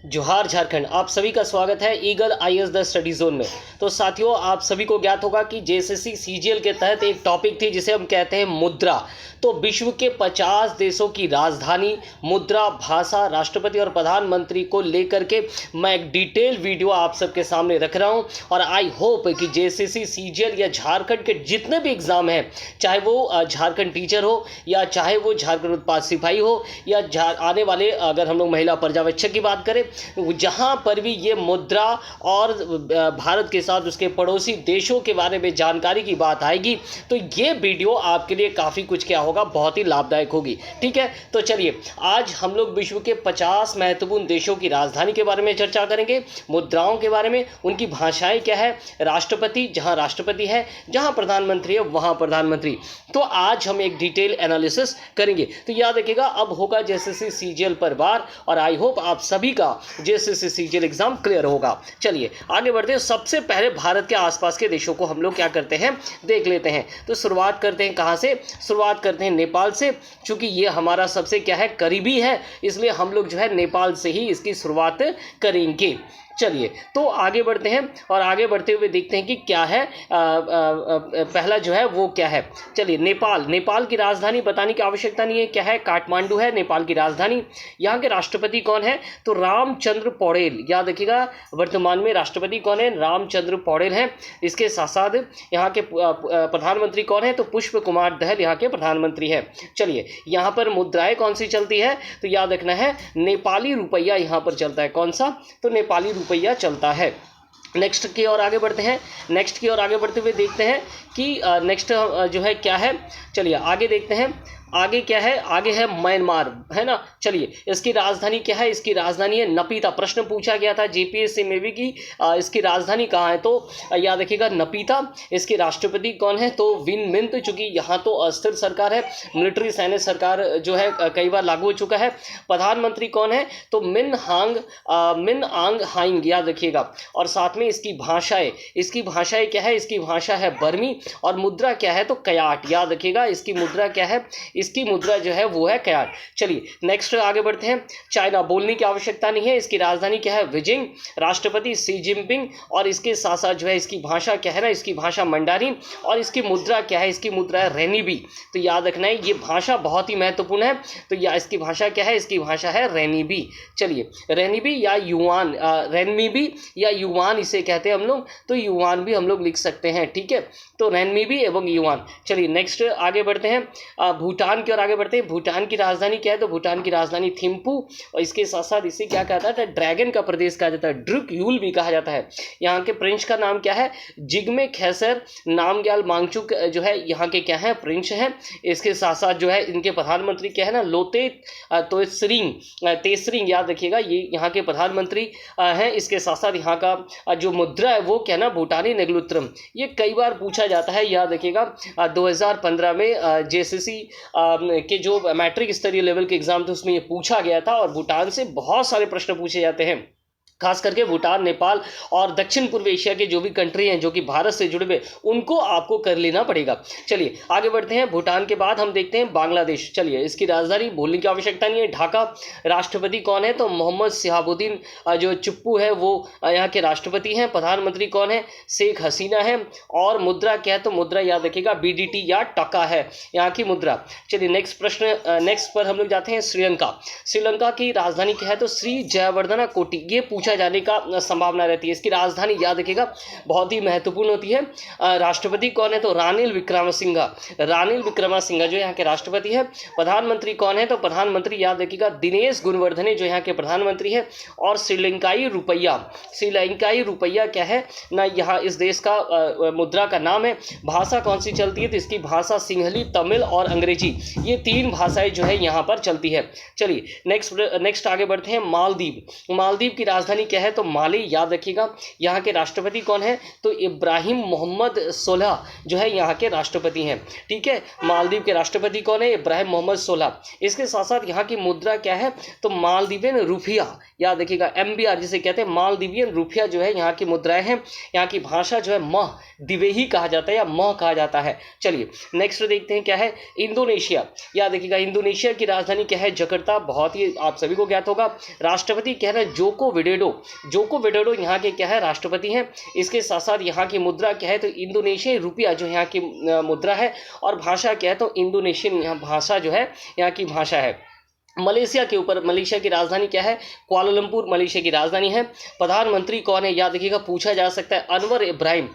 जोहार झारखंड। आप सभी का स्वागत है eagle IAS the study zone में। तो साथियों, आप सभी को ज्ञात होगा कि जेएसएससी सीजीएल के तहत एक टॉपिक थी जिसे हम कहते हैं मुद्रा। तो विश्व के 50 देशों की राजधानी, मुद्रा, भाषा, राष्ट्रपति और प्रधानमंत्री को लेकर के मैं एक डिटेल वीडियो आप सबके सामने रख रहा हूं। और आई होप कि जेएसएससी सीजीएल या झारखंड के जितने भी एग्जाम हैं, चाहे वो झारखंड टीचर हो या चाहे वो झारखंड उत्पाद सिपाही हो या आने वाले अगर हम लोग महिला पर्यवेक्षक की बात करें, जहां पर भी ये मुद्रा और भारत के साथ उसके पड़ोसी देशों के बारे में जानकारी की बात आएगी तो ये वीडियो आपके लिए काफ़ी कुछ क्या होगा, बहुत ही लाभदायक होगी। ठीक है, तो चलिए आज हम लोग विश्व के 50 महत्वपूर्ण देशों की राजधानी के बारे में चर्चा करेंगे, मुद्राओं के बारे में, उनकी भाषाएं क्या है, राष्ट्रपति जहां राष्ट्रपति है, जहां प्रधानमंत्री है वहां प्रधानमंत्री। तो आज हम एक डिटेल एनालिसिस करेंगे। तो याद रखिएगा, अब होगा जेएसएससी सीजीएल पर वार और आई होप आप सभी का जेएसएससी सीजीएल एग्जाम क्लियर होगा। चलिए आगे बढ़ते हैं। सबसे पहले भारत के आसपास के देशों को हम लोग क्या करते हैं, देख लेते हैं। तो शुरुआत करते हैं कहाँ से? शुरुआत करते हैं नेपाल से। चूंकि ये हमारा सबसे क्या है, करीबी है, इसलिए हम लोग जो है नेपाल से ही इसकी शुरुआत करेंगे। चलिए तो आगे बढ़ते हैं और आगे बढ़ते हुए देखते हैं कि क्या है। पहला जो है वो क्या है। चलिए नेपाल की राजधानी बताने की आवश्यकता नहीं है, क्या है, काठमांडू है नेपाल की राजधानी। यहाँ के राष्ट्रपति कौन है? तो रामचंद्र पौडेल। याद रखिएगा, वर्तमान में राष्ट्रपति कौन है? रामचंद्र पौडेल हैं। इसके साथ साथ यहाँ के प्रधानमंत्री कौन है? तो पुष्प कुमार दहल यहाँ के प्रधानमंत्री है। चलिए यहाँ पर मुद्राएं कौन सी चलती है? तो याद रखना है नेपाली रुपया यहाँ पर चलता है। कौन सा? तो नेपाली रुपया चलता है। नेक्स्ट की ओर आगे बढ़ते हैं। नेक्स्ट की ओर आगे बढ़ते हुए देखते हैं कि नेक्स्ट जो है क्या है। चलिए आगे देखते हैं। आगे क्या है? आगे है म्यांमार, है ना। चलिए इसकी राजधानी क्या है? इसकी राजधानी है नपीता। प्रश्न पूछा गया था जेपीएससी में भी कि इसकी राजधानी कहाँ है, तो याद रखिएगा नपीता। इसके राष्ट्रपति कौन है? तो विन मिंत। चूंकि यहाँ तो अस्थिर सरकार है, मिलिट्री सैन्य सरकार जो है कई बार लागू हो चुका है। प्रधानमंत्री कौन है? तो मिन आंग हाइंग, याद रखिएगा। और साथ में इसकी भाषाएं क्या है? इसकी भाषा है बर्मी। और मुद्रा क्या है? तो कयाट। याद रखिएगा इसकी मुद्रा क्या है? इसकी मुद्रा जो है वो है कयाट। चलिए नेक्स्ट आगे बढ़ते हैं। चाइना, बोलने की आवश्यकता नहीं है। इसकी राजधानी क्या है? बीजिंग। राष्ट्रपति शी जिनपिंग। और इसके साथ साथ जो है इसकी भाषा क्या है ना, इसकी भाषा मंडारिन। और इसकी मुद्रा क्या है? इसकी मुद्रा है रेनिबी। तो याद रखना है ये भाषा बहुत ही महत्वपूर्ण है। तो या इसकी भाषा क्या है? इसकी भाषा है रेनिबी। चलिए रेनिबी या युआन, रेनमीबी या युआन इसे कहते हैं हम लोग। तो युआन भी हम लोग लिख सकते हैं। ठीक है, तो रेनमीबी एवं युआन। चलिए नेक्स्ट आगे बढ़ते हैं। भूटान की ओर आगे बढ़ते हैं। भूटान की राजधानी क्या है? तो भूटान की राजधानी थिम्पू। और इसके साथ साथ इसे क्या कहता है? ड्रैगन का प्रदेश कहा जाता है, ड्रुक यूल भी कहा जाता है। यहाँ के प्रिंस का नाम क्या है? जिग्मे खेसर नामग्याल वांगचुक जो है यहाँ के क्या है? प्रिंस हैं। इसके साथ साथ जो है इनके प्रधानमंत्री क्या है ना, लोते तेसरिंग। याद रखिएगा ये यहाँ के प्रधानमंत्री हैं। इसके साथ साथ यहाँ का जो मुद्रा है वो क्या ना, भूटानी नेगलुत्रम। ये कई बार पूछा जाता है, याद रखिएगा। 2015 में जेएसएससी के जो मैट्रिक स्तरीय लेवल के एग्जाम थे उसमें ये पूछा गया था। और भूटान से बहुत सारे प्रश्न पूछे जाते हैं, खास करके भूटान, नेपाल और दक्षिण पूर्व एशिया के जो भी कंट्री हैं जो कि भारत से जुड़े हुए, उनको आपको कर लेना पड़ेगा। चलिए आगे बढ़ते हैं। भूटान के बाद हम देखते हैं बांग्लादेश। चलिए इसकी राजधानी बोलने की आवश्यकता नहीं है, ढाका। राष्ट्रपति कौन है? तो मोहम्मद शहाबुद्दीन जो चुप्पू है वो यहाँ के राष्ट्रपति हैं। प्रधानमंत्री कौन है? शेख हसीना है। और मुद्रा क्या है? तो मुद्रा याद रखिएगा बीडीटी या टका है यहाँ की मुद्रा। चलिए नेक्स्ट प्रश्न, नेक्स्ट पर हम लोग जाते हैं श्रीलंका। श्रीलंका की राजधानी क्या है? तो श्री जयवर्धना कोटी। ये पूछा जाने का संभावना रहती है। इसकी राजधानी याद रखिएगा बहुत ही महत्वपूर्ण होती है। राष्ट्रपति कौन है? तो रानिल विक्रमसिंघा। रानिल विक्रमसिंघा जो यहाँ के राष्ट्रपति है। प्रधानमंत्री कौन है? तो प्रधानमंत्री याद रखिएगा दिनेश गुणवर्धने जो यहाँ के प्रधानमंत्री है। और श्रीलंकाई रुपया क्या है ना, यहाँ इस देश का मुद्रा का नाम है। भाषा कौन सी चलती है? तो इसकी भाषा सिंहली, तमिल और अंग्रेजी, ये 3 भाषाएं जो है यहाँ पर चलती है। चलिए नेक्स्ट आगे बढ़ते हैं। मालदीव की राजधानी राजधानी क्या है तो माली, याद रखिएगा। यहाँ के राष्ट्रपति कौन है तो इब्राहिम मोहम्मद सोलह जो है यहाँ के राष्ट्रपति हैं, ठीक है। मालदीव के राष्ट्रपति कौन है, इब्राहिम मोहम्मद सोलह। इसके साथ साथ यहाँ की मुद्रा क्या है तो मालदीवियन रुपया, याद रखिएगा, MBR जिसे कहते हैं मालदीवियन रुपया जो है यहाँ की मुद्राएं हैं। यहाँ की भाषा जो है मह दिवेही कहा जाता है या मह कहा जाता है। चलिए नेक्स्ट देखते हैं क्या है इंडोनेशिया, याद रखिएगा। इंडोनेशिया की राजधानी क्या है जकार्ता, बहुत ही आप सभी को ज्ञात होगा। राष्ट्रपति क्या है जोको विडोडो, जोको विडोडो यहाँ के क्या है राष्ट्रपति हैं। इसके साथ साथ यहाँ की मुद्रा क्या है तो इंडोनेशियाई रुपया जो यहाँ की मुद्रा है, और भाषा क्या है तो इंडोनेशियन भाषा जो है यहाँ की भाषा है। मलेशिया के ऊपर, मलेशिया की राजधानी क्या है कुआलालंपुर, मलेशिया की राजधानी है। प्रधानमंत्री कौन है, याद रखिएगा, पूछा जा सकता है। अनवर इब्राहिम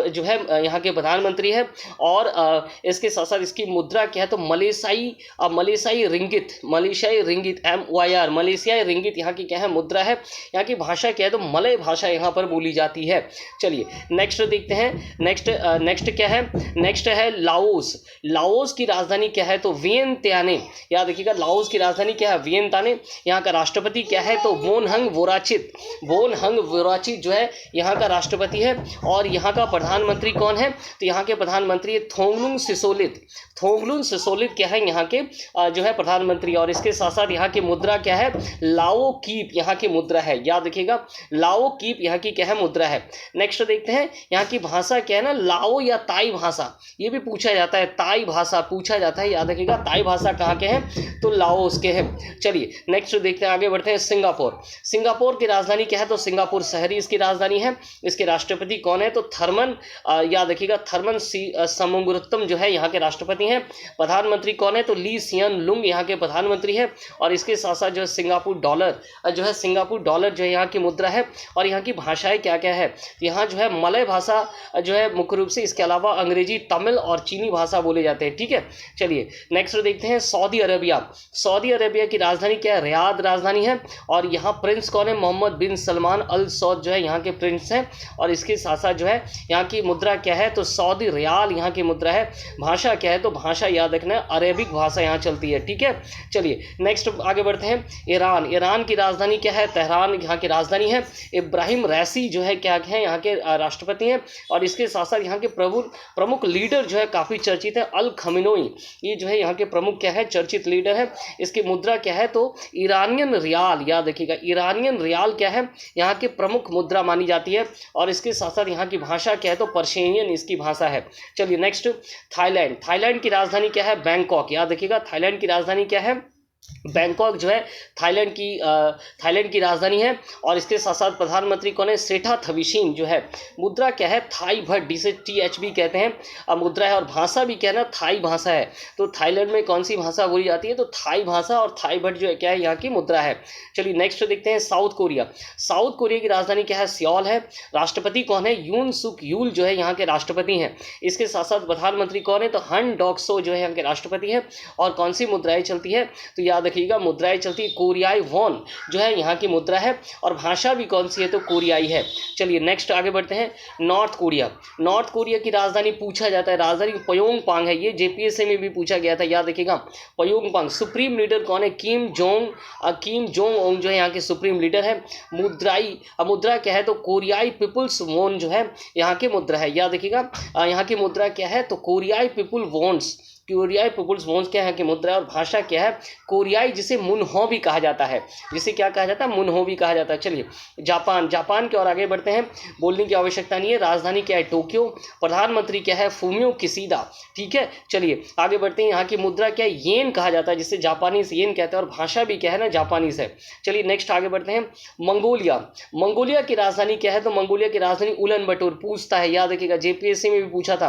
जो है यहाँ के प्रधानमंत्री है। और इसके साथ साथ इसकी मुद्रा क्या है तो मलेशियाई रिंगित, मलेशियाई रिंगित MYR, मलेशियाई रिंगित यहाँ की क्या है मुद्रा है। यहाँ की भाषा क्या है तो मलय भाषा यहाँ पर बोली जाती है। चलिए नेक्स्ट देखते हैं। नेक्स्ट क्या है, नेक्स्ट है लाओस। लाओस की राजधानी क्या है तो वियंतियाने, याद रखिएगा। लाओस की राजधानी क्या है वियंताने। यहाँ का राष्ट्रपति क्या है तो वोनहंग वोराचित, वोनहंग वोराचित जो है यहाँ का राष्ट्रपति है। और यहाँ का प्रधानमंत्री कौन है तो यहाँ के प्रधानमंत्री है थोंगलुन सिसोलिथ, थोंगलुन सिसोलिथ क्या है यहाँ के जो है प्रधानमंत्री। और इसके साथ साथ यहाँ की मुद्रा क्या है लाओ कीप, यहाँ की मुद्रा है, याद रखिएगा, लाओ कीप यहाँ की क्या है मुद्रा है। नेक्स्ट देखते हैं यहाँ की भाषा क्या है ना, लाओ या ताई भाषा, ये भी पूछा जाता है, ताई भाषा पूछा जाता है, याद रखिएगा। ताई भाषा कहाँ के हैं तो लाओस के हैं। चलिए नेक्स्ट देखते हैं, आगे बढ़ते हैं। सिंगापुर, सिंगापुर की राजधानी क्या है तो सिंगापुर शहरी इसकी राजधानी है। इसके राष्ट्रपति कौन है तो थर्मन, याद रखिएगा, थर्मन समंगुरत्तम जो है यहाँ के राष्ट्रपति हैं। प्रधानमंत्री कौन है तो ली सियन लुंग यहाँ के प्रधानमंत्री है। और इसके साथ साथ जो है सिंगापुर डॉलर जो है, सिंगापुर डॉलर जो है यहाँ की मुद्रा है। और यहाँ की भाषाएं क्या क्या है, यहाँ जो है मलय भाषा जो है मुख्य रूप से, इसके अलावा अंग्रेजी, तमिल और चीनी भाषा बोले जाते हैं, ठीक है। चलिए नेक्स्ट देखते हैं सऊदी अरेबिया। सऊदी अरेबिया की राजधानी क्या है, रियाद राजधानी है। और यहाँ प्रिंस कौन है, मोहम्मद बिन सलमान अल सौद जो है यहाँ के प्रिंस हैं। और इसके साथ साथ जो है यहाँ की मुद्रा क्या है तो सऊदी रियाल यहाँ की मुद्रा है। भाषा क्या है तो भाषा याद रखना है अरेबिक भाषा यहाँ चलती है, ठीक है। चलिए नेक्स्ट आगे बढ़ते हैं। ईरान, ईरान की राजधानी क्या है, तेहरान यहाँ की राजधानी है। इब्राहिम रैसी जो है क्या है यहाँ के राष्ट्रपति हैं। और इसके साथ साथ यहाँ के प्रमुख लीडर जो है काफ़ी चर्चित है, अल खमीनोई, ये जो है यहाँ के प्रमुख क्या है चर्चित लीडर है। इसकी मुद्रा क्या है तो ईरानियन रियाल, याद रखिएगा, ईरानियन रियाल क्या है यहाँ की प्रमुख मुद्रा मानी जाती है। और इसके साथ साथ यहाँ की भाषा क्या है तो पर्शियन इसकी भाषा है। चलिए नेक्स्ट थाईलैंड, थाईलैंड की राजधानी क्या है बैंकॉक, याद रखिएगा, थाईलैंड की राजधानी क्या है बैंकॉक जो है थाईलैंड की राजधानी है। और इसके साथ साथ प्रधानमंत्री कौन है सेठा थविशीन जो है। मुद्रा क्या है थाई भट, जिसे THB कहते हैं मुद्रा है। और भाषा भी क्या है ना थाई भाषा है। तो थाईलैंड में कौन सी भाषा बोली जाती है तो थाई भाषा। और थाई भट जो है क्या है यहाँ की मुद्रा है। चलिए नेक्स्ट देखते हैं साउथ कोरिया। साउथ कोरिया की राजधानी क्या है सियोल है। राष्ट्रपति कौन है यून सुक यूल जो है यहाँ के राष्ट्रपति हैं। इसके साथ साथ प्रधानमंत्री कौन है तो हन डॉक सो जो है यहाँ के राष्ट्रपति हैं। और कौन सी मुद्राएं चलती है तो याद रखिएगा मुद्राएं चलती है कोरियाई वॉन जो है यहाँ की मुद्रा है। और भाषा भी कौन सी है तो कोरियाई है। चलिए नेक्स्ट आगे बढ़ते हैं। नॉर्थ कोरिया, नॉर्थ कोरिया की राजधानी पूछा जाता है, राजधानी प्योंगयांग है। ये JPSC में भी पूछा गया था, याद रखिएगा प्योंगयांग। सुप्रीम लीडर कौन है किम जोंग उंग जो है यहाँ के सुप्रीम लीडर है। मुद्रा क्या है तो कोरियाई पीपुल्स वॉन जो है यहाँ की मुद्रा है, याद रखिएगा। यहाँ की मुद्रा क्या है तो कोरियाई पीपुल वॉन्स, कोरियाई पीपुल्स वॉन्स क्या है कि मुद्रा। और भाषा क्या है कोरियाई, जिसे मुनहो भी कहा जाता है, जिसे क्या कहा जाता है मुनहो भी कहा जाता है। चलिए जापान, जापान की ओर आगे बढ़ते हैं, बोलने की आवश्यकता नहीं है। राजधानी क्या है टोक्यो। प्रधानमंत्री क्या है फूमियो किसीदा, ठीक है। चलिए आगे बढ़ते हैं। यहाँ की मुद्रा क्या है येन कहा जाता है, जिसे जापानीज येन कहते हैं। और भाषा भी क्या है ना जापानीज है। चलिए नेक्स्ट आगे बढ़ते हैं। मंगोलिया, मंगोलिया की राजधानी क्या है तो मंगोलिया की राजधानी उलन बटोर पूछता है, याद रखिएगा JPSC में भी पूछा था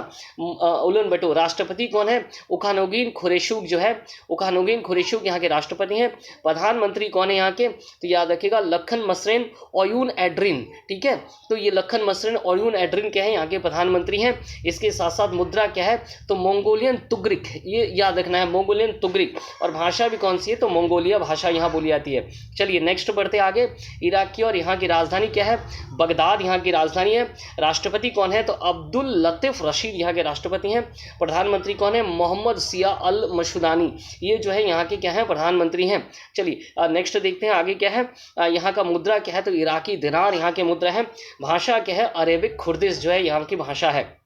उलन बटोर। राष्ट्रपति कौन है उखानोगिन खुरेशुक जो है, उखानोगिन खुरेशुक यहाँ के राष्ट्रपति हैं। प्रधानमंत्री कौन है यहाँ के तो याद रखिएगा लखन मसरेन ओयून एड्रिन, ठीक है। तो ये लखन मसरेन ओयून एड्रिन क्या है यहाँ के प्रधानमंत्री हैं। इसके साथ साथ मुद्रा क्या है तो मंगोलियन तुग्रिक, ये याद रखना है मंगोलियन तुग्रिक। और भाषा भी कौन सी है तो मंगोलिया भाषा यहाँ बोली जाती है। चलिए नेक्स्ट बढ़ते आगे। इराक की, और यहाँ की राजधानी क्या है बगदाद यहाँ की राजधानी है। राष्ट्रपति कौन है तो अब्दुल लतीफ रशीद यहाँ के राष्ट्रपति हैं। प्रधानमंत्री कौन है मोहम्मद मोहम्मद सिया अल मशुदानी, ये जो है यहाँ के क्या है प्रधानमंत्री हैं। चलिए नेक्स्ट देखते हैं आगे क्या है। यहाँ का मुद्रा क्या है तो इराकी दिनार यहाँ के मुद्रा है। भाषा क्या है अरेबिक खुर्दिश जो है यहाँ की भाषा है।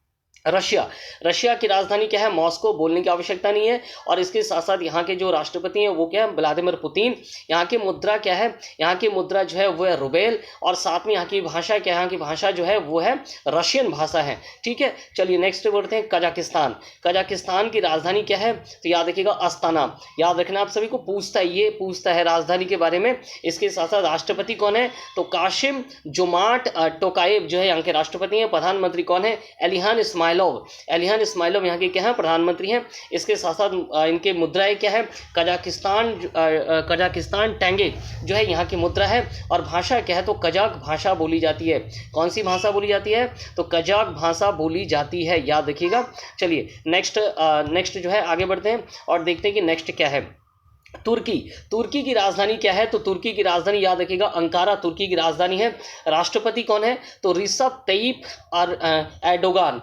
रशिया की राजधानी क्या है मॉस्को, बोलने की आवश्यकता नहीं है। और इसके साथ साथ यहाँ के जो राष्ट्रपति हैं वो क्या है व्लादिमीर पुतिन। यहाँ की मुद्रा क्या है, यहाँ की मुद्रा जो है वो है रुबेल। और साथ में यहाँ की भाषा क्या है, यहाँ की भाषा जो है वो है रशियन भाषा है। ठीक है, चलिए नेक्स्ट बढ़ते हैं। कजाकिस्तान, कजाकिस्तान की राजधानी क्या है तो याद रखिएगा अस्ताना। याद रखना आप सभी को पूछता है राजधानी के बारे में। इसके साथ साथ राष्ट्रपति कौन है तो कासिम जोमार्ट टोकायेव जो है यहाँ के राष्ट्रपति हैं। प्रधानमंत्री कौन है एलिहान इस्माइलोव यहाँ के क्या है प्रधानमंत्री हैं। इसके साथ साथ इनके मुद्राएं क्या है कजाकिस्तान टेंगे जो है यहाँ की मुद्रा है। और भाषा क्या है तो कजाक भाषा बोली जाती है। कौन सी भाषा बोली जाती है तो कजाक भाषा बोली जाती है, याद रखिएगा। चलिए नेक्स्ट जो है आगे बढ़ते हैं और देखते हैं कि नेक्स्ट क्या है। तुर्की की राजधानी क्या है तो तुर्की की राजधानी याद रखिएगा अंकारा तुर्की की राजधानी है। राष्ट्रपति कौन है तो ऋषभ तय्यिप एर्दोगान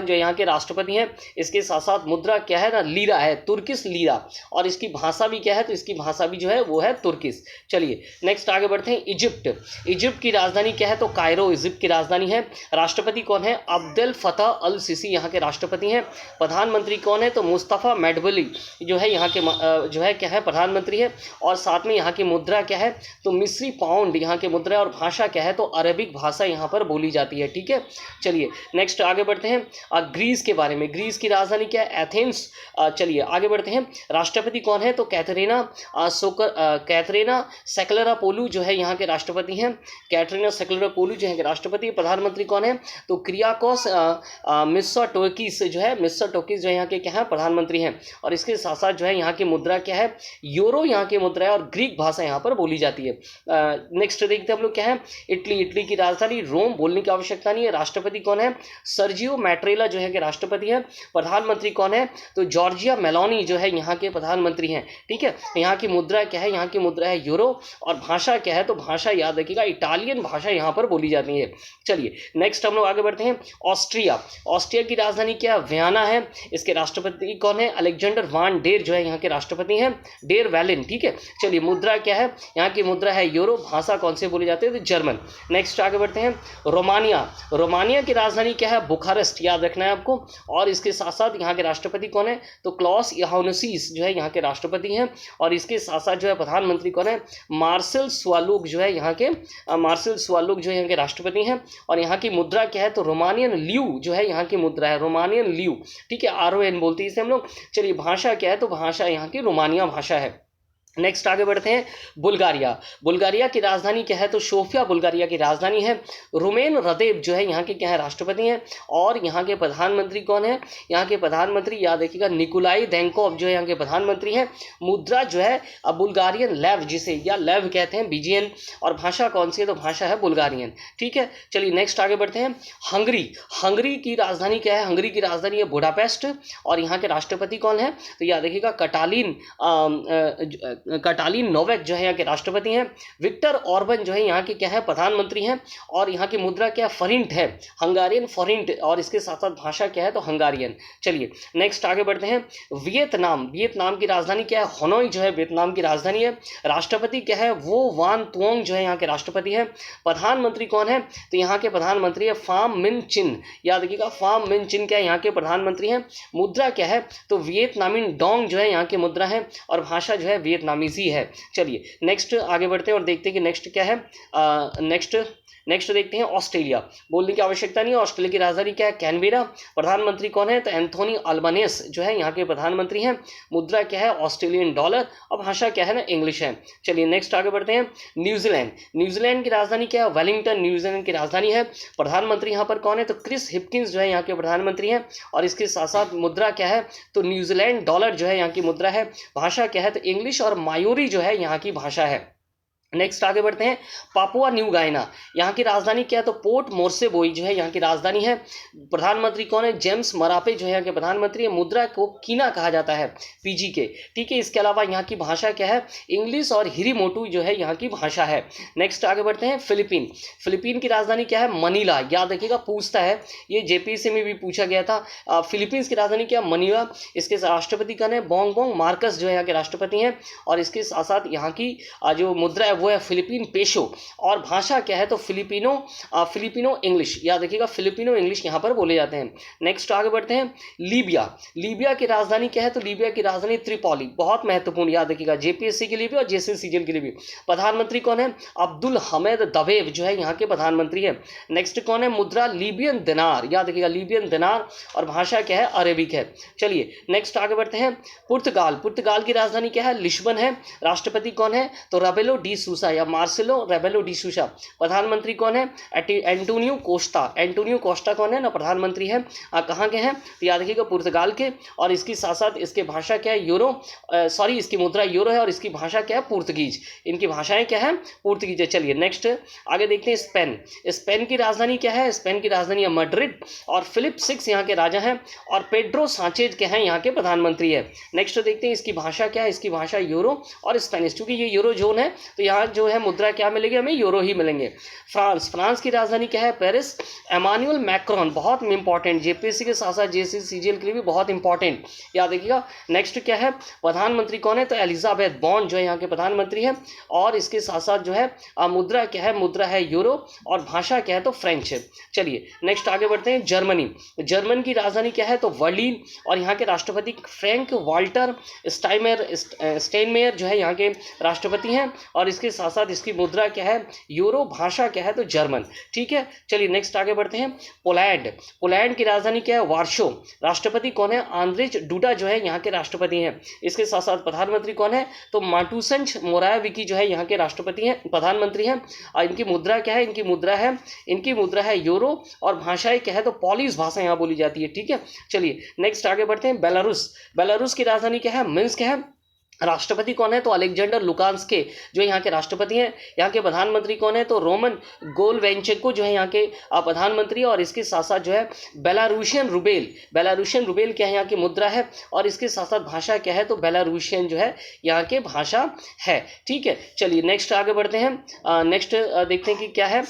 जो यहाँ के राष्ट्रपति हैं। इसके साथ साथ मुद्रा क्या है ना लीरा है, तुर्किश लीरा। और इसकी भाषा भी क्या है तो इसकी भाषा भी जो है वो है तुर्किश। चलिए नेक्स्ट आगे बढ़ते हैं। इजिप्ट की राजधानी क्या है तो कायरो इजिप्ट की राजधानी है। राष्ट्रपति कौन है अब्देल फतह अल सीसी यहाँ के राष्ट्रपति हैं। प्रधानमंत्री कौन है तो मुस्तफ़ा मेडबली जो है यहाँ के जो है क्या है प्रधानमंत्री है। और साथ में यहाँ की मुद्रा क्या है तो मिस्री पाउंड यहाँ की मुद्रा है। और भाषा क्या है तो अरबिक भाषा यहाँ पर बोली जाती है। ठीक है, चलिए नेक्स्ट आगे बढ़ते हैं। ग्रीस के बारे में, ग्रीस की राजधानी क्या है एथेंस। चलिए आगे बढ़ते हैं। राष्ट्रपति कौन है तो कैथरीना सेक्लेरापोलू जो है यहाँ के राष्ट्रपति हैं। कैटरीना सेक्लेरापोलू जो है राष्ट्रपति। प्रधानमंत्री कौन है तो क्रियाकोस मित्सोटोकिस जो है यहाँ के क्या है प्रधानमंत्री हैं। और इसके साथ साथ जो है यहाँ की मुद्रा क्या है यूरो यहाँ की मुद्रा है। और ग्रीक भाषा यहाँ पर बोली जाती है। नेक्स्ट देखते हैं हम लोग क्या है। इटली की राजधानी रोम, बोलने की आवश्यकता नहीं है। राष्ट्रपति कौन है सर्जियो मैट्रेला जो है कि राष्ट्रपति है। प्रधानमंत्री कौन है तो जॉर्जिया मेलोनी जो है यहाँ के प्रधानमंत्री हैं। ठीक है, यहाँ की मुद्रा क्या है यहाँ की मुद्रा है यूरो। और भाषा क्या है तो भाषा याद रखिएगा इटालियन भाषा यहाँ पर बोली जाती है। चलिए नेक्स्ट हम लोग आगे बढ़ते हैं। ऑस्ट्रिया की राजधानी क्या है वियना है। इसके राष्ट्रपति कौन है अलेक्जेंडर वान डेर जो है यहाँ के राष्ट्रपति हैं। Der Whalen. ठीक है, चलिए मुद्रा क्या है यहाँ की मुद्रा है यूरो। भाषा कौन से बोली जाती है तो जर्मन। नेक्स्ट आगे बढ़ते हैं। रोमानिया की राजधानी क्या है बुखारेस्ट, याद रखना है आपको। और इसके साथ साथ यहाँ के राष्ट्रपति कौन है तो क्लॉस योहानिसिस जो है यहाँ के राष्ट्रपति हैं। और इसके साथ साथ जो है प्रधानमंत्री कौन है मार्सेल स्वालुक जो है यहाँ के राष्ट्रपति हैं। और यहाँ की मुद्रा क्या है तो रोमानियन ल्यू जो है यहाँ की मुद्रा है रोमानियन ल्यू। ठीक है, RON बोलते हैं इसे हम लोग। चलिए भाषा क्या है तो भाषा यहाँ की रोमानिया भाषा है। नेक्स्ट आगे बढ़ते हैं। बुल्गारिया की राजधानी क्या है तो सोफिया बुल्गारिया की राजधानी है। रुमेन रदेव जो है यहाँ के क्या है राष्ट्रपति हैं। और यहाँ के प्रधानमंत्री कौन है यहाँ के प्रधानमंत्री याद रखिएगा निकोलाई देंकोव जो है यहाँ के प्रधानमंत्री हैं। मुद्रा जो है बुल्गारियन लेव जिसे या लेव कहते हैं BGN। और भाषा कौन सी है तो भाषा है बुल्गारियन। ठीक है, चलिए नेक्स्ट आगे बढ़ते हैं। हंगरी की राजधानी क्या है हंगरी की राजधानी है बुडापेस्ट। और यहाँ के राष्ट्रपति कौन है तो याद रखिएगा कटालिन नोवेक जो है यहाँ के राष्ट्रपति हैं। विक्टर ऑर्बन जो है यहाँ के क्या है प्रधानमंत्री हैं। और यहाँ की मुद्रा क्या फॉरिंट है हंगारियन फॉरिंट। और इसके साथ साथ भाषा क्या है तो हंगारियन। चलिए नेक्स्ट आगे बढ़ते हैं। वियतनाम की राजधानी क्या है हनोई जो है वियतनाम की राजधानी है। राष्ट्रपति क्या है वो वान तुओंग जो है यहाँ के राष्ट्रपति हैं। प्रधानमंत्री कौन है तो यहाँ के प्रधानमंत्री है फाम मिन चिन, याद रखिएगा फाम मिन चिन क्या है यहाँ के प्रधानमंत्री हैं। मुद्रा क्या है तो वियतनामीन डोंग जो है यहाँ की मुद्रा है। और भाषा जो है वियतनामीजी है। चलिए नेक्स्ट आगे बढ़ते हैं और देखते हैं कि नेक्स्ट क्या है। नेक्स्ट देखते हैं ऑस्ट्रेलिया, बोलने की आवश्यकता नहीं है। ऑस्ट्रेलिया की राजधानी क्या है कैनबेरा। प्रधानमंत्री कौन है तो एंथोनी अल्बानेस जो है यहाँ के प्रधानमंत्री हैं। मुद्रा क्या है ऑस्ट्रेलियन डॉलर। और भाषा क्या है ना इंग्लिश है। चलिए नेक्स्ट आगे बढ़ते हैं। न्यूजीलैंड की राजधानी क्या है वेलिंगटन न्यूजीलैंड की राजधानी है। प्रधानमंत्री यहाँ पर कौन है तो क्रिस हिपकिंस जो है यहाँ के प्रधानमंत्री हैं। और इसके साथ साथ मुद्रा क्या है तो न्यूजीलैंड डॉलर जो है यहाँ की मुद्रा है। भाषा क्या है तो इंग्लिश और मायोरी जो है यहाँ की भाषा है। नेक्स्ट आगे बढ़ते हैं, पापुआ न्यू गायना, यहाँ की राजधानी क्या है? तो पोर्ट मोर्सेबोई जो है यहाँ की राजधानी है। प्रधानमंत्री कौन है? जेम्स मरापे जो है यहाँ के प्रधानमंत्री है। मुद्रा को कीना कहा जाता है, पीजी के, ठीक है। इसके अलावा यहाँ की भाषा क्या है? इंग्लिश और हिरीमोटू जो है यहाँ की भाषा है। नेक्स्ट आगे बढ़ते हैं, फिलीपीन, फिलीपीन की राजधानी क्या है? मनीला, याद रखिएगा, पूछता है ये, जेपीएससी में भी पूछा गया था। फिलीपींस की राजधानी क्या? मनीला। इसके राष्ट्रपति कौन है? बोंग मार्कस जो है यहाँ के राष्ट्रपति हैं। और इसके साथ साथ यहाँ की जो मुद्रा है वो है फिलिपीन पेशो। और भाषा क्या है? तो फिलिपिनो इंग्लिश, याद रखिएगा, फिलिपिनो इंग्लिश यहाँ पर बोले जाते हैं। नेक्स्ट आगे बढ़ते हैं, लीबिया, लीबिया की राजधानी क्या है? तो लीबिया की राजधानी त्रिपोली, बहुत महत्वपूर्ण, याद रखिएगा, जेपीएससी के लिए भी और जेसीसीजीएल के लिए भी। प्रधानमंत्री कौन है? अब्दुल हमीद दबेब जो है यहाँ के प्रधानमंत्री है। नेक्स्ट कौन है? मुद्रा लीबियन दिनार, याद रखिएगा, लीबियन दिनार। और भाषा क्या है? अरेबिक है। चलिए नेक्स्ट आगे बढ़ते हैं, पुर्तगाल, पुर्तगाल की राजधानी क्या है? लिस्बन है। राष्ट्रपति कौन है? तो रेबेलो डी सूसा या मार्सेलो रेबेलो डी सूसा। प्रधानमंत्री कौन है? एंटोनियो कोस्टा, एंटोनियो कोस्टा कौन है ना? प्रधानमंत्री है। कहाँ के हैं? तो याद रखिएगा, पुर्तगाल के। और इसकी साथ साथ इसके भाषा क्या है? यूरो, सॉरी, इसकी मुद्रा यूरो है और इसकी भाषा क्या है? पुर्तगीज। इनकी भाषाएं क्या है? पुर्तगीज है। चलिए नेक्स्ट आगे देखते हैं, स्पेन, स्पेन की राजधानी क्या है? स्पेन की राजधानी है मैड्रिड। और फिलिप 6 यहाँ के राजा हैं। और पेड्रो सांचेज के हैं यहाँ के प्रधानमंत्री है। नेक्स्ट देखते हैं, इसकी भाषा क्या है? इसकी भाषा यूरो और स्पेनिश, क्योंकि ये यूरो जोन है तो यहाँ जो है मुद्रा क्या मिलेगी? हमें यूरो ही मिलेंगे। फ्रांस, फ्रांस की राजधानी क्या है? पेरिस। एमानुएल मैक्रोन, बहुत इंपॉर्टेंट, जेपीएससी के साथ साथ जेसीसीजीएल के लिए भी बहुत इंपॉर्टेंट, याद रखिएगा। नेक्स्ट क्या है? प्रधानमंत्री कौन है? तो एलिजाबेथ बॉर्न जो है यहाँ के प्रधानमंत्री है। और इसके साथ साथ जो है मुद्रा क्या है? मुद्रा है यूरो। और भाषा क्या है? तो फ्रेंच है। चलिए नेक्स्ट आगे बढ़ते हैं, जर्मनी, जर्मन की राजधानी क्या है? तो बर्लिन। और यहाँ के राष्ट्रपति फ्रैंक वाल्टर स्टाइनमेयर जो है यहाँ के राष्ट्रपति हैं। और इसके साथ साथ इसकी मुद्रा क्या है? यूरो। भाषा क्या है? तो जर्मन, ठीक है। चलिए नेक्स्ट आगे बढ़ते हैं, पोलैंड, पोलैंड की राजधानी क्या है? वार्शो। राष्ट्रपति कौन है? आंद्रेज डूडा जो है यहाँ के राष्ट्रपति हैं। इसके साथ साथ प्रधानमंत्री कौन है? तो माटुसेंच मोराविकी जो है यहाँ के राष्ट्रपति हैं, प्रधानमंत्री हैं। और इनकी मुद्रा क्या है? इनकी मुद्रा है यूरो। और भाषाएं क्या है? तो पॉलिश भाषा यहाँ बोली जाती है, ठीक है। चलिए नेक्स्ट आगे बढ़ते हैं, बेलारूस, बेलारूस की राजधानी क्या है? मिन्स्क है। राष्ट्रपति कौन है? तो अलेक्जेंडर लुकान्स्की जो यहाँ के राष्ट्रपति हैं। यहाँ के प्रधानमंत्री कौन है? तो रोमन गोलवेंचेको जो है यहाँ के प्रधानमंत्री। और इसके साथ साथ जो है बेलारूशियन रूबेल, बेलारूशियन रूबेल क्या है? यहाँ की मुद्रा है। और इसके साथ साथ भाषा क्या है? तो बेलारूशियन जो है यहाँ के भाषा है, ठीक है। चलिए नेक्स्ट आगे बढ़ते हैं, नेक्स्ट देखते हैं कि क्या है।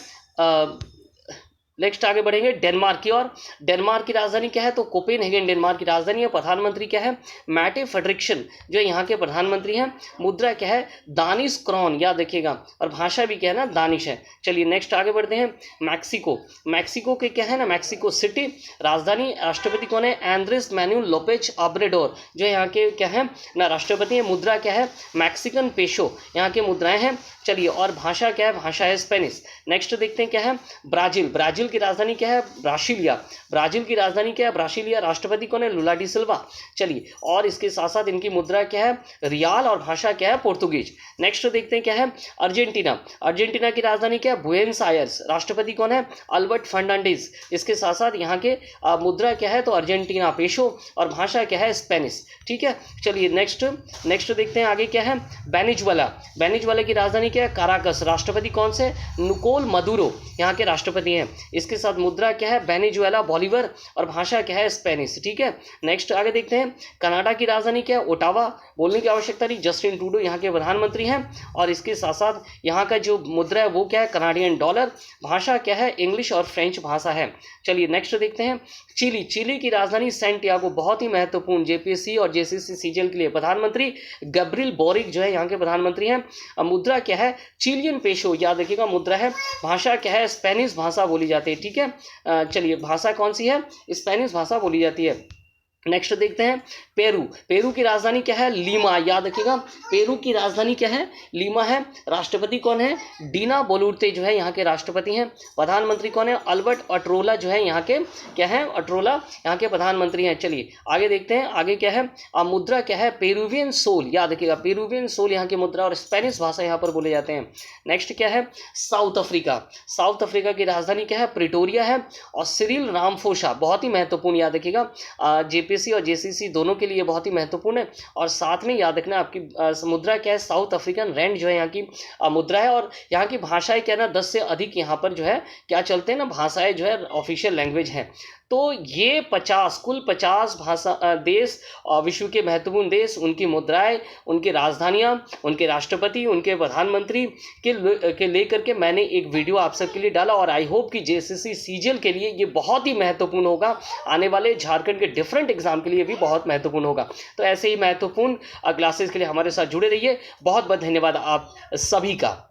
नेक्स्ट आगे बढ़ेंगे डेनमार्क की ओर। डेनमार्क की राजधानी क्या है? तो कोपेनहेगन डेनमार्क की राजधानी है। प्रधानमंत्री क्या है? मैटे फ्रेडरिक्सन जो यहाँ के प्रधानमंत्री हैं। मुद्रा क्या है? दानिश क्रोन, याद रखिएगा। और भाषा भी क्या है ना? दानिश है। चलिए नेक्स्ट आगे बढ़ते हैं, मैक्सिको, मैक्सिको के क्या है ना? Mexico city. राजधानी, राष्ट्रपति कौन है? एंड्रेस मैनुएल लोपेज ऑब्रेडोर जो यहाँ के क्या है ना? राष्ट्रपति है। मुद्रा क्या है? मैक्सिकन पेशो यहाँ के मुद्राएं हैं। चलिए, और भाषा क्या है? भाषा है स्पेनिश। नेक्स्ट देखते हैं क्या है, ब्राजील। ब्राजील की राजधानी क्या है? ब्रासीलिया। ब्राजील की राजधानी क्या है? ब्रासीलिया। राष्ट्रपति कौन है? लुला डी सिल्वा। चलिए, और इसके साथ साथ इनकी मुद्रा क्या है? रियाल। और भाषा क्या है? पोर्तुगीज। नेक्स्ट देखते हैं क्या है, अर्जेंटीना। अर्जेंटीना की राजधानी क्या है? बुएनस आयर्स। राष्ट्रपति कौन है? अल्बर्ट फर्नांडिस। इसके साथ साथ यहाँ के मुद्रा क्या है? तो अर्जेंटीना पेशो। और भाषा क्या है? स्पेनिश। ठीक है, चलिए नेक्स्ट देखते हैं आगे क्या है, वेनेजुएला। वेनेजुएला की राजधानी क्या है? काराकस। राष्ट्रपति कौन से? निकोल मदुरो यहाँ के राष्ट्रपति हैं। इसके साथ मुद्रा क्या है? Venezuela Bolivar. और भाषा क्या है? स्पेनिश। ठीक है, नेक्स्ट आगे देखते हैं, कनाडा की राजधानी क्या है? ओटावा। बोलने की आवश्यकता नहीं, जस्टिन ट्रूडो यहाँ के प्रधानमंत्री हैं। और इसके साथ साथ यहाँ का जो मुद्रा है वो क्या है? Canadian dollar. भाषा क्या है? इंग्लिश और फ्रेंच भाषा है। चलिए नेक्स्ट देखते हैं, चिली। चिली की राजधानी सैंटियागो। बहुत ही महत्वपूर्ण जेपीएससी और जेसीसी सीजीएल के लिए। प्रधानमंत्री गब्रियल बोरिक जो है यहाँ के प्रधानमंत्री हैं। मुद्रा क्या है? चिलियन पेशो, याद रखिएगा मुद्रा है। भाषा क्या है? स्पेनिश भाषा बोली जाती है। ठीक है, चलिए भाषा कौन सी है? स्पेनिश भाषा बोली जाती है। नेक्स्ट देखते हैं, पेरू। पेरू की राजधानी क्या है? लीमा। याद रखिएगा, पेरू की राजधानी क्या है? लीमा है। राष्ट्रपति कौन है? डीना बोलुर्ते जो है यहाँ के राष्ट्रपति हैं। प्रधानमंत्री कौन है? अल्बर्ट अट्रोला जो है यहाँ के क्या है? अट्रोला यहाँ के प्रधानमंत्री हैं। चलिए आगे देखते हैं, आगे क्या है, मुद्रा क्या है? Peruvian sol. याद रखिएगा, पेरुवियन सोल यहाँ की मुद्रा और स्पेनिश भाषा यहाँ पर बोले जाते हैं। नेक्स्ट क्या है, साउथ अफ्रीका। साउथ अफ्रीका की राजधानी क्या है? प्रिटोरिया है। और सिरिल रामफोसा, बहुत ही महत्वपूर्ण, याद रखिएगा, जेपीएससी और जेसीसी दोनों के लिए बहुत ही महत्वपूर्ण है। और साथ में याद रखना आपकी मुद्रा क्या है, साउथ अफ्रीकन रैंड जो है यहाँ की मुद्रा है। और यहाँ की भाषाएं क्या है ना, 10 से अधिक यहाँ पर जो है क्या चलते हैं ना, भाषाएं जो है ऑफिशियल लैंग्वेज हैं। तो ये 50 कुल 50 भाषा देश, विश्व के महत्वपूर्ण देश, उनकी मुद्राएं, उनकी राजधानियां, उनके राष्ट्रपति, उनके प्रधानमंत्री के लेकर के मैंने एक वीडियो आप सबके लिए डाला। और आई होप कि जेएसएससी सीजीएल के लिए ये बहुत ही महत्वपूर्ण होगा, आने वाले झारखंड के डिफरेंट एग्जाम के लिए भी बहुत महत्वपूर्ण होगा। तो ऐसे ही महत्वपूर्ण क्लासेस के लिए हमारे साथ जुड़े रहिए। बहुत बहुत धन्यवाद आप सभी का।